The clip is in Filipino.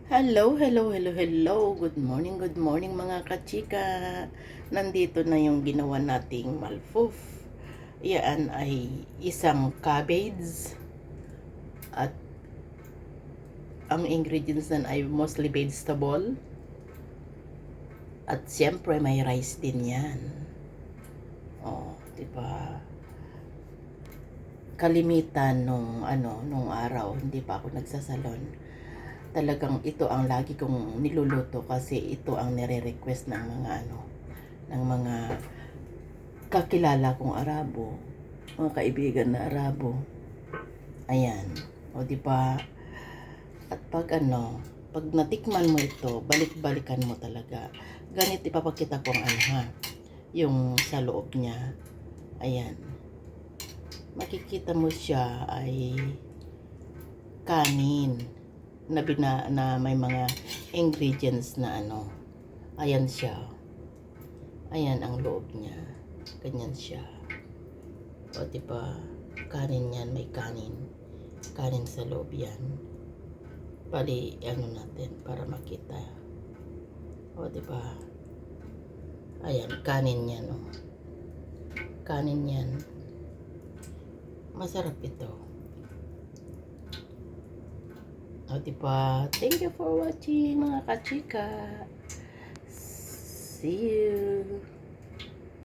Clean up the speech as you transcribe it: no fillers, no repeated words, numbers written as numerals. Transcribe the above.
Hello, hello, hello, hello. Good morning mga kachika. Nandito na yung ginawa nating malfoof. Yan ay isang cabbage at ang ingredients nan ay mostly vegetable. At siyempre may rice din yan. Oh, di ba? Kalimitan nung araw, hindi pa ako nagsasalon. Talagang ito ang lagi kong niluluto kasi ito ang nire-request ng mga kakilala kong Arabo, mga kaibigan na Arabo. Ayan. O di ba? At pag natikman mo ito, balik-balikan mo talaga. Ganito ipapakita ko ang yung sa loob niya. Ayan. Makikita mo siya ay kanin na may mga ingredients na Ayan siya. Ayan ang loob niya. Ganyan siya. O diba? Kanin yan, may kanin. Kanin sa loob yan. Bali, natin para makita. O diba? Ayan, kanin yan. Kanin yan. Masarap ito. O diba? Thank you for watching mga kachika. See you.